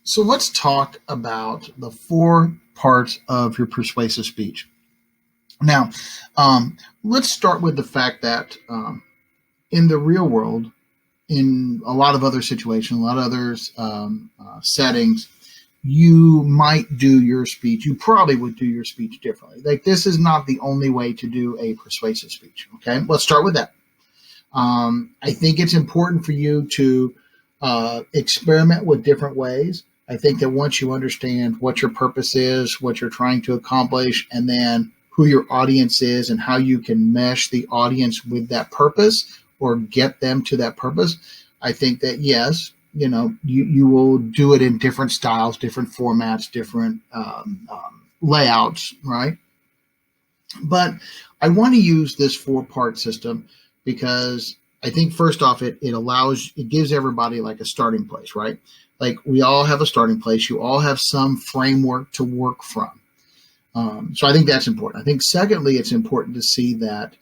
So let's talk about the four parts of your persuasive speech. Now, let's start with the fact that in the real world, in a lot of other situations, a lot of other settings, you might do your speech. You probably would do your speech differently. Like, this is not the only way to do a persuasive speech. Okay, let's start with that. I think it's important for you to experiment with different ways. I think that once you understand what your purpose is, what you're trying to accomplish, and then who your audience is and how you can mesh the audience with that purpose or get them to that purpose, I think that, yes, you will do it in different styles, different formats, different layouts, right? But I want to use this four-part system because I think first off, it gives everybody like a starting place, right? Like, we all have a starting place. You all have some framework to work from. So I think that's important. I think secondly, it's important to see that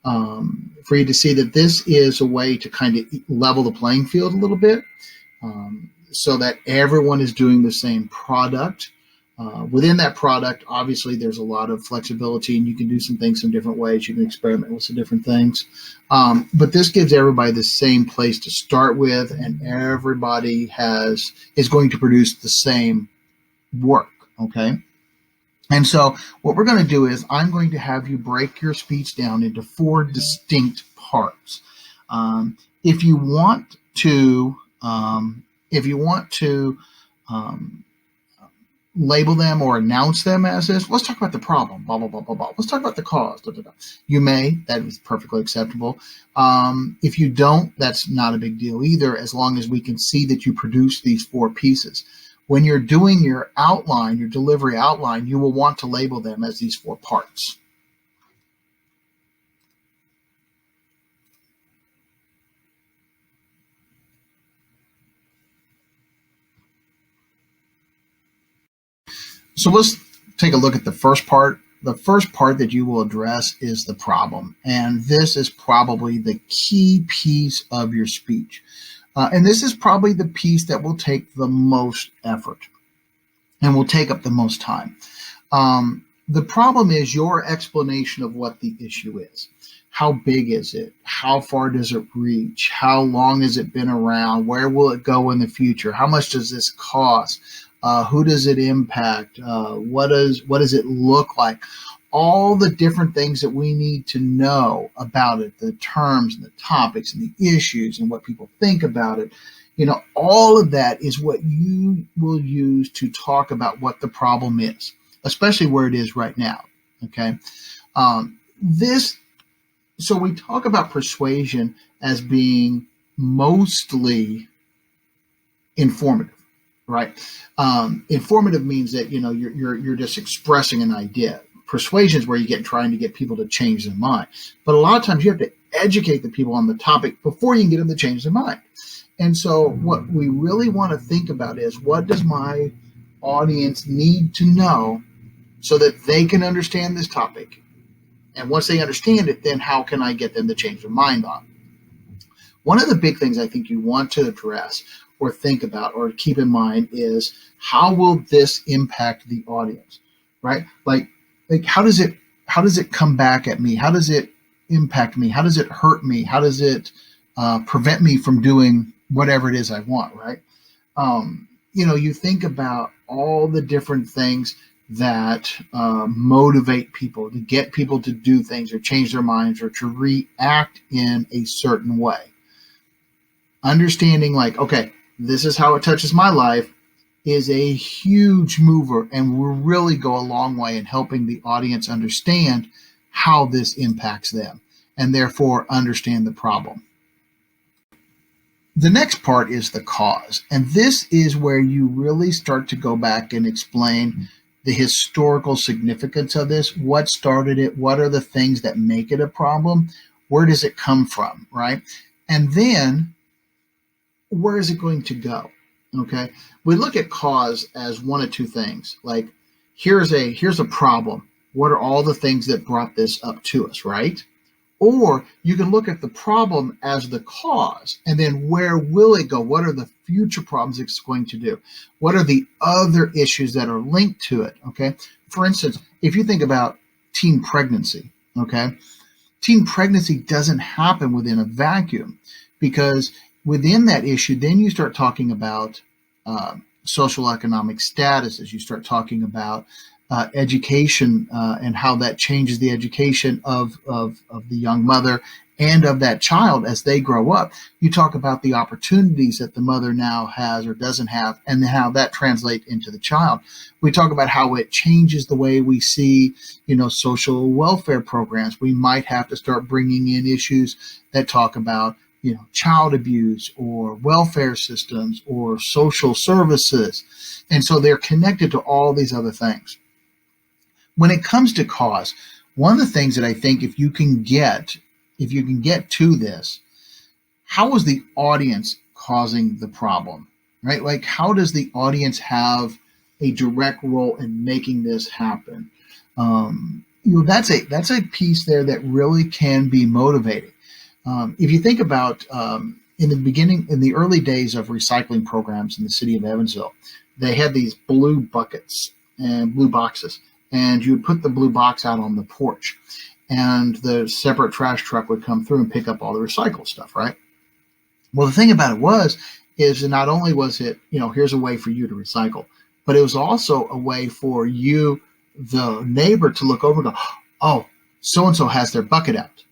for you to see that this is a way to kind of level the playing field a little bit, so that everyone is doing the same product. Within that product, obviously, there's a lot of flexibility, and you can do some things some different ways. You can experiment with some different things. But this gives everybody the same place to start with, and everybody is going to produce the same work, okay? And so what we're going to do is I'm going to have you break your speech down into four distinct parts. If you want to label them or announce them as this, let's talk about the problem, blah, blah, blah, blah, blah. Let's talk about the cause, blah, blah, blah. You may, that is perfectly acceptable. If you don't, that's not a big deal either, as long as we can see that you produce these four pieces. When you're doing your outline, your delivery outline, you will want to label them as these four parts. So let's take a look at the first part. The first part that you will address is the problem. And this is probably the key piece of your speech. And this is probably the piece that will take the most effort and will take up the most time. The problem is your explanation of what the issue is. How big is it? How far does it reach? How long has it been around? Where will it go in the future? How much does this cost? Who does it impact? What does it look like? All the different things that we need to know about it, the terms and the topics and the issues and what people think about it. All of that is what you will use to talk about what the problem is, especially where it is right now. Okay. So we talk about persuasion as being mostly informative. Right. Informative means that, you're just expressing an idea. Persuasion is where you get trying to get people to change their mind. But a lot of times you have to educate the people on the topic before you can get them to change their mind. And so what we really want to think about is, what does my audience need to know so that they can understand this topic? And once they understand it, then how can I get them to change their mind on it? One of the big things I think you want to address or think about or keep in mind is, how will this impact the audience, right? Like how does it come back at me? How does it impact me? How does it hurt me? How does it prevent me from doing whatever it is I want, right? You think about all the different things that motivate people, to get people to do things or change their minds or to react in a certain way. Understanding, like, okay, this is how it touches my life, is a huge mover and will really go a long way in helping the audience understand how this impacts them and therefore understand the problem. The next part is the cause. And this is where you really start to go back and explain the historical significance of this. What started it? What are the things that make it a problem? Where does it come from, right? And then, where is it going to go? Okay, we look at cause as one of two things. Like, here's a problem. What are all the things that brought this up to us, right? Or you can look at the problem as the cause, and then where will it go? What are the future problems it's going to do? What are the other issues that are linked to it? Okay. For instance, if you think about teen pregnancy, okay, teen pregnancy doesn't happen within a vacuum, because within that issue, then you start talking about social economic status, as you start talking about education and how that changes the education of the young mother and of that child as they grow up. You talk about the opportunities that the mother now has or doesn't have, and how that translates into the child. We talk about how it changes the way we see, social welfare programs. We might have to start bringing in issues that talk about, child abuse or welfare systems or social services. And so they're connected to all these other things. When it comes to cause, one of the things that I think if you can get to this, how is the audience causing the problem, right? Like, how does the audience have a direct role in making this happen? That's a piece there that really can be motivating. If you think about in the early days of recycling programs in the city of Evansville, they had these blue buckets and blue boxes, and you would put the blue box out on the porch, and the separate trash truck would come through and pick up all the recycled stuff, right? Well, the thing about it is that not only was it, here's a way for you to recycle, but it was also a way for you, the neighbor, to look over and go, oh, so-and-so has their bucket out.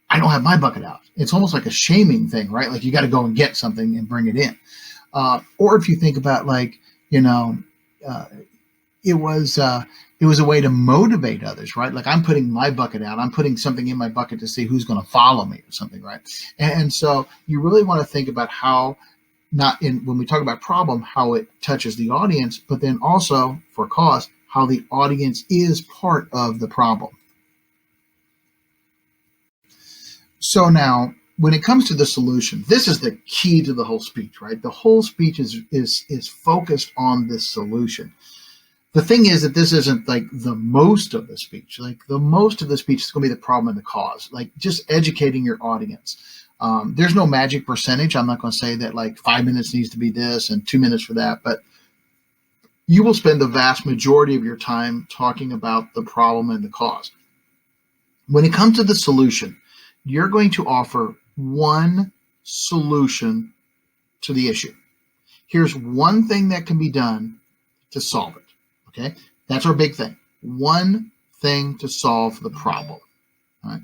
I don't have my bucket out. It's almost like a shaming thing, right? Like, you got to go and get something and bring it in. Or if you think about, like, it was a way to motivate others, right? Like, I'm putting my bucket out. I'm putting something in my bucket to see who's going to follow me or something, right? And so you really want to think about how, when we talk about problem, how it touches the audience, but then also for cause, how the audience is part of the problem. So now, when it comes to the solution, this is the key to the whole speech, right? The whole speech is focused on this solution. The thing is that this isn't like the most of the speech. Like, the most of the speech is going to be the problem and the cause, like just educating your audience. There's no magic percentage. I'm not going to say that like 5 minutes needs to be this and 2 minutes for that, but you will spend the vast majority of your time talking about the problem and the cause. When it comes to the solution, you're going to offer one solution to the issue. Here's one thing that can be done to solve it. Okay, that's our big thing. One thing to solve the problem. All right.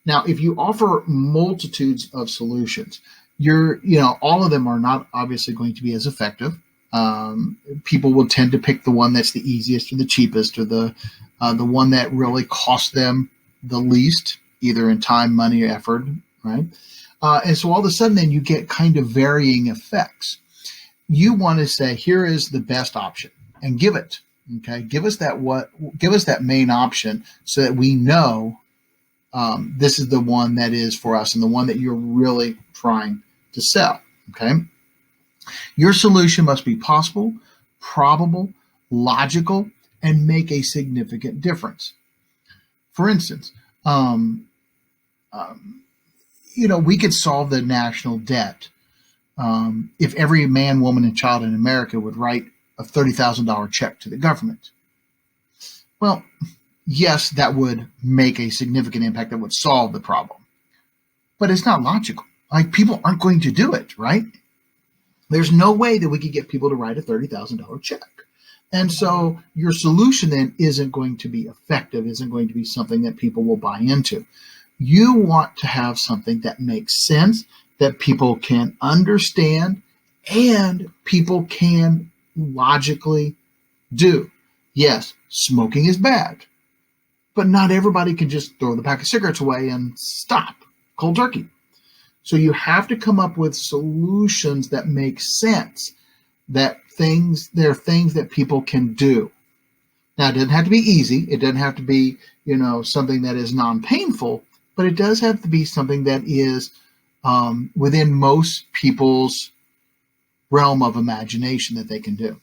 Now, if you offer multitudes of solutions, all of them are not obviously going to be as effective. People will tend to pick the one that's the easiest or the cheapest, or the one that really costs them the least, either in time, money, or effort, right? And so all of a sudden, then you get kind of varying effects. You want to say, here is the best option, and give it. Okay, give us that main option, so that we know this is the one that is for us, and the one that you're really trying to sell. Okay, your solution must be possible, probable, logical, and make a significant difference. For instance, we could solve the national debt if every man, woman, and child in America would write a $30,000 check to the government. Well, yes, that would make a significant impact. That would solve the problem, but it's not logical. Like, people aren't going to do it, right? There's no way that we could get people to write a $30,000 check. And so your solution then isn't going to be effective, isn't going to be something that people will buy into. You want to have something that makes sense, that people can understand, and people can logically do. Yes, smoking is bad, but not everybody can just throw the pack of cigarettes away and stop cold turkey. So you have to come up with solutions that make sense, they're things that people can do. Now, it doesn't have to be easy. It doesn't have to be, something that is non-painful, but it does have to be something that is within most people's realm of imagination that they can do.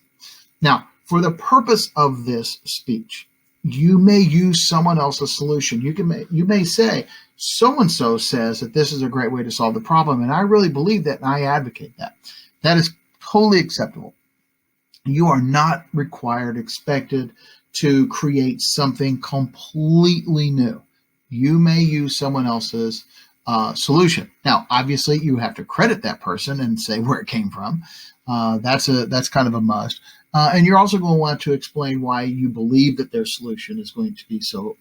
Now, for the purpose of this speech, you may use someone else's solution. You may say, so-and-so says that this is a great way to solve the problem, and I really believe that, and I advocate that. That is totally acceptable. You are not required, expected to create something completely new. You may use someone else's solution. Now, obviously, you have to credit that person and say where it came from. That's kind of a must. And you're also going to want to explain why you believe that their solution is going to be so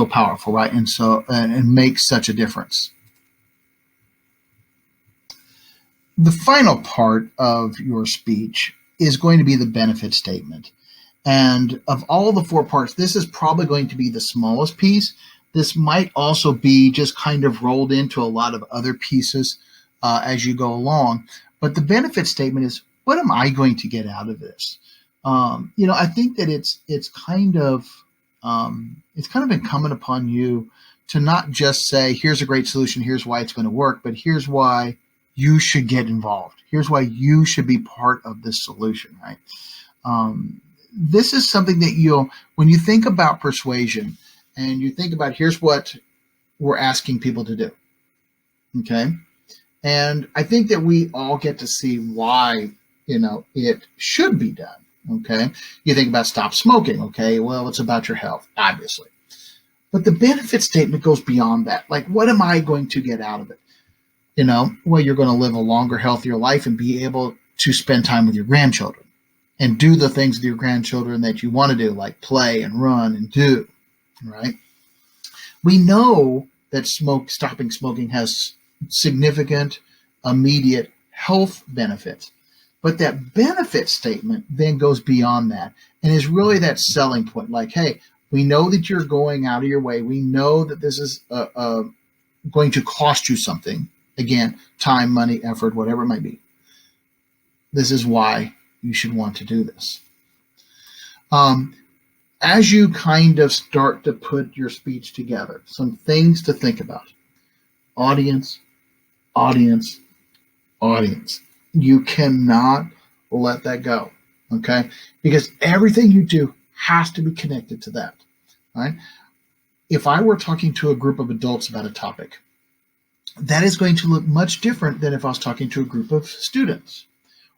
powerful, right? And make such a difference. The final part of your speech is going to be the benefit statement. And of all the 4 parts, this is probably going to be the smallest piece. This might also be just kind of rolled into a lot of other pieces as you go along. But the benefit statement is, what am I going to get out of this? I think that it's kind of incumbent upon you to not just say, here's a great solution, here's why it's going to work, but here's why you should get involved. Here's why you should be part of this solution, right? This is something that when you think about persuasion and you think about, here's what we're asking people to do, okay? And I think that we all get to see why, it should be done, okay? You think about stop smoking, okay? Well, it's about your health, obviously. But the benefit statement goes beyond that. Like, what am I going to get out of it? Well, you're going to live a longer, healthier life and be able to spend time with your grandchildren and do the things with your grandchildren that you want to do, like play and run and do, right? We know that stopping smoking has significant, immediate health benefits. But that benefit statement then goes beyond that and is really that selling point. Like, hey, we know that you're going out of your way. We know that this is going to cost you something. Again, time, money, effort, whatever it might be. This is why you should want to do this. As you kind of start to put your speech together, some things to think about. Audience, audience, audience. You cannot let that go, okay? Because everything you do has to be connected to that, right? If I were talking to a group of adults about a topic, that is going to look much different than if I was talking to a group of students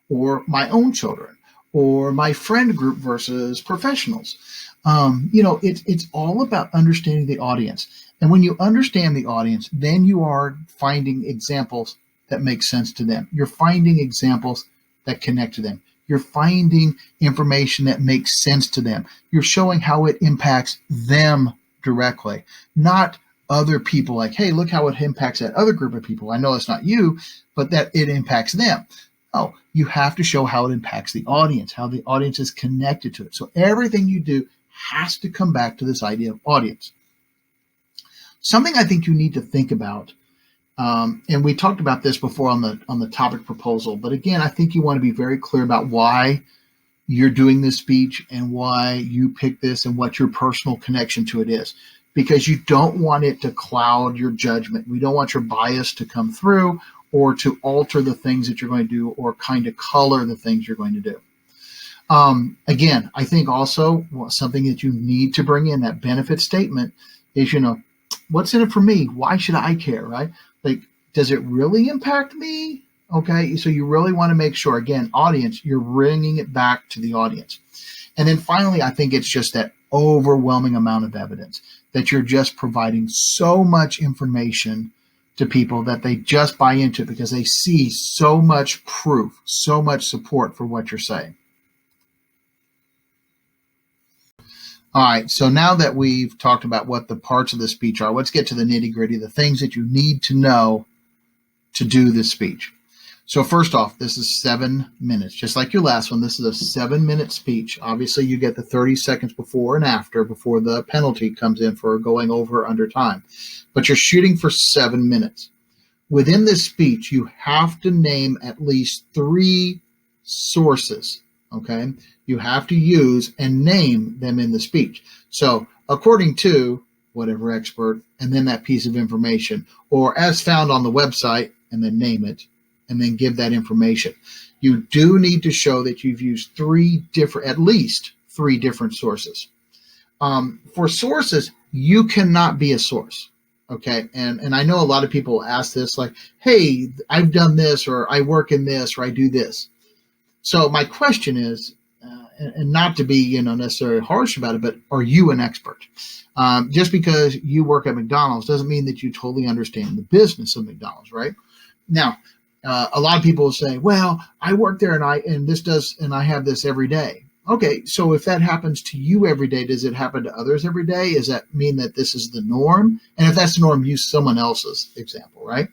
or my own children or my friend group versus professionals. It's all about understanding the audience. And when you understand the audience, then you are finding examples that make sense to them. You're finding examples that connect to them. You're finding information that makes sense to them. You're showing how it impacts them directly, not other people like, hey, look how it impacts that other group of people. I know it's not you, but that it impacts them. No, you have to show how it impacts the audience, how the audience is connected to it. So everything you do has to come back to this idea of audience. Something I think you need to think about, and we talked about this before on the topic proposal, but again, I think you want to be very clear about why you're doing this speech and why you pick this and what your personal connection to it is, because you don't want it to cloud your judgment. We don't want your bias to come through or to alter the things that you're going to do or kind of color the things you're going to do. Again, I think also something that you need to bring in that benefit statement is, what's in it for me? Why should I care, right? Like, does it really impact me? Okay, so you really want to make sure, again, audience, you're bringing it back to the audience. And then finally, I think it's just that overwhelming amount of evidence that you're just providing so much information to people that they just buy into it because they see so much proof, so much support for what you're saying. All right, so now that we've talked about what the parts of the speech are, let's get to the nitty-gritty, the things that you need to know to do this speech. So first off, this is 7 minutes. Just like your last one, this is a 7-minute speech. Obviously, you get the 30 seconds before and after before the penalty comes in for going over under time. But you're shooting for 7 minutes. Within this speech, you have to name at least 3 sources, okay? You have to use and name them in the speech. So according to whatever expert, and then that piece of information, or as found on the website, and then name it, and then give that information. You do need to show that you've used at least three different sources. For sources, you cannot be a source. Okay. And I know a lot of people ask this, like, hey, I've done this, or I work in this, or I do this. So my question is, and not to be necessarily harsh about it, but are you an expert? Just because you work at McDonald's doesn't mean that you totally understand the business of McDonald's, right? Now, a lot of people will say, "Well, I work there, and I have this every day." Okay, so if that happens to you every day, does it happen to others every day? Does that mean that this is the norm? And if that's the norm, use someone else's example, right?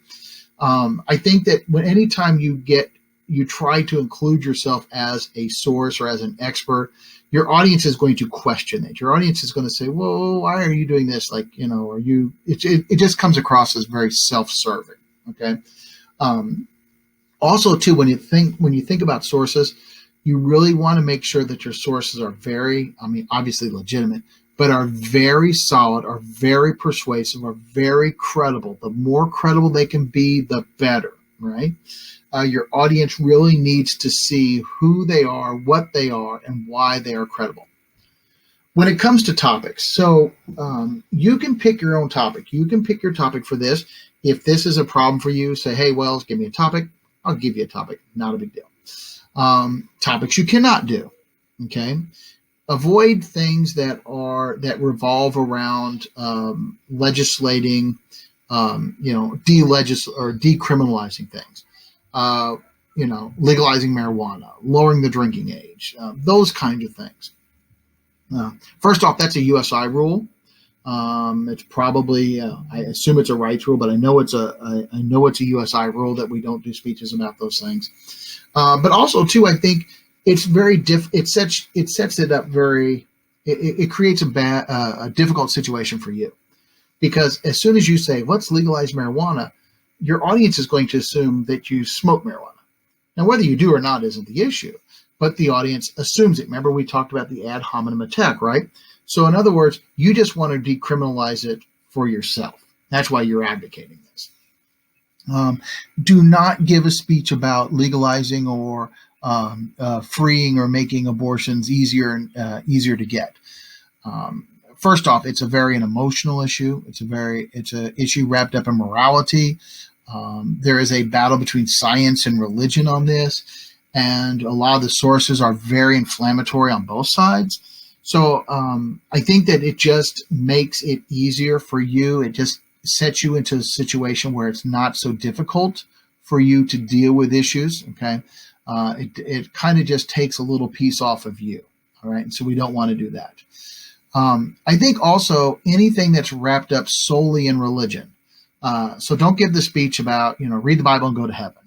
I think that anytime you try to include yourself as a source or as an expert, your audience is going to question it. Your audience is going to say, "Well, why are you doing this?" Like, are you? It just comes across as very self-serving. Okay. Um, Also, too, when you think about sources, you really want to make sure that your sources are very, I mean, obviously legitimate, but are very solid, are very persuasive, are very credible. The more credible they can be, the better, right? Your audience really needs to see who they are, what they are, and why they are credible. When it comes to topics, so you can pick your own topic. You can pick your topic for this. If this is a problem for you, say, "Hey, Wells, give me a topic." I'll give you a topic. Not a big deal. Topics you cannot do. Okay. Avoid things that revolve around legislating, or decriminalizing things. Uh, Legalizing marijuana, lowering the drinking age, those kinds of things. First off, that's a USI rule. It's probably, I assume it's a rights rule, but I know it's a USI rule that we don't do speeches about those things. But also, too, I think it's very it sets it up very. It creates a difficult situation for you, because as soon as you say, "Let's legalize marijuana," your audience is going to assume that you smoke marijuana. Now, whether you do or not isn't the issue, but the audience assumes it. Remember, we talked about the ad hominem attack, right? So, in other words, you just want to decriminalize it for yourself. That's why you're advocating this. Do not give a speech about legalizing or freeing or making abortions easier to get. First off, it's a very an emotional issue. It's an issue wrapped up in morality. There is a battle between science and religion on this, and a lot of the sources are very inflammatory on both sides. So I think that it just makes it easier for you. It just sets you into a situation where it's not so difficult for you to deal with issues. Okay, it kind of just takes a little piece off of you. All right, and so we don't want to do that. I think also anything that's wrapped up solely in religion. So don't give the speech about read the Bible and go to heaven.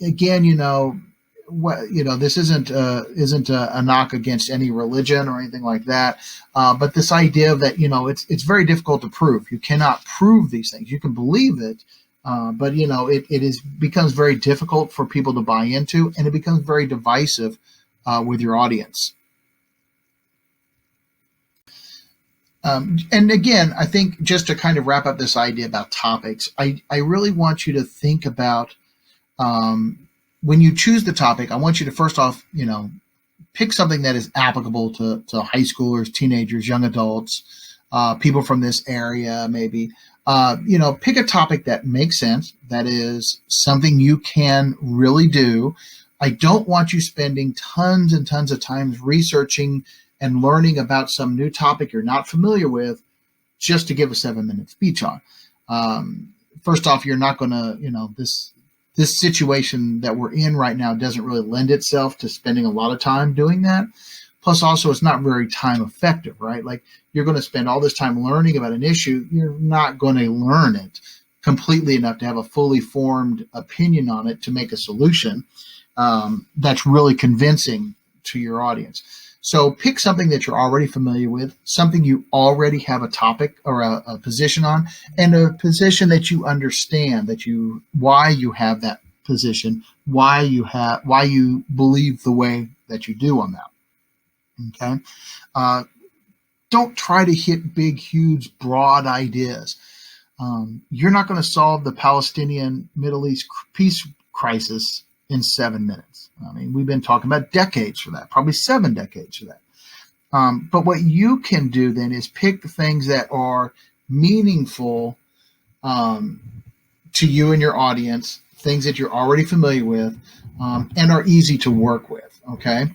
Again, this isn't a knock against any religion or anything like that, but this idea that it's very difficult to prove. You cannot prove these things. You can believe it, but it becomes very difficult for people to buy into, and it becomes very divisive with your audience. And again, I think just to kind of wrap up this idea about topics, I really want you to think about when you choose the topic. I want you to first off, pick something that is applicable to high schoolers, teenagers, young adults, people from this area, maybe. Pick a topic that makes sense, that is something you can really do. I don't want you spending tons and tons of time researching and learning about some new topic you're not familiar with just to give a 7-minute speech on. First off, you're not going to, this situation that we're in right now doesn't really lend itself to spending a lot of time doing that. Plus, also, it's not very time effective, right? Like, you're going to spend all this time learning about an issue. You're not going to learn it completely enough to have a fully formed opinion on it to make a solution that's really convincing to your audience. So pick something that you're already familiar with, something you already have a topic or a position on, and a position that you understand, why you have that position, why you believe the way that you do on that. Okay. Don't try to hit big, huge, broad ideas. You're not going to solve the Palestinian Middle East peace crisis in 7 minutes. I mean, we've been talking about decades for that, probably 7 decades for that. But what you can do then is pick the things that are meaningful to you and your audience, things that you're already familiar with, and are easy to work with. Okay.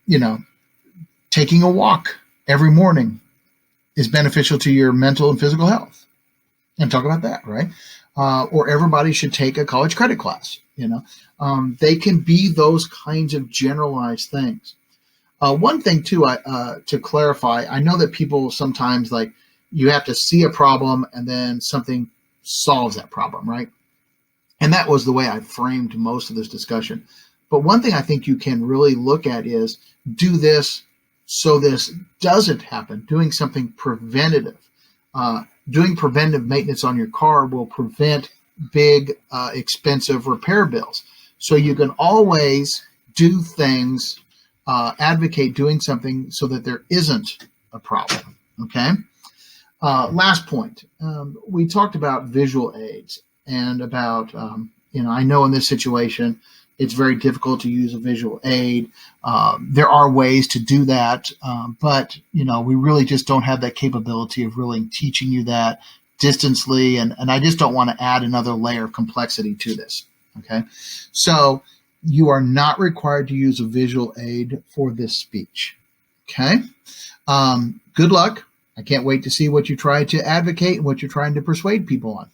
You know, taking a walk every morning is beneficial to your mental and physical health. And talk about that, right? Or everybody should take a college credit class. They can be those kinds of generalized things. One thing too, to clarify, I know that people sometimes like you have to see a problem and then something solves that problem, right? And that was the way I framed most of this discussion. But one thing I think you can really look at is do this so this doesn't happen, doing something preventative. Doing preventive maintenance on your car will prevent big, expensive repair bills. So you can always do things, advocate doing something so that there isn't a problem, okay? Last point, we talked about visual aids and about, I know in this situation, it's very difficult to use a visual aid. There are ways to do that, but we really just don't have that capability of really teaching you that distantly, and I just don't want to add another layer of complexity to this. Okay, so you are not required to use a visual aid for this speech. Okay, good luck. I can't wait to see what you try to advocate and what you're trying to persuade people on.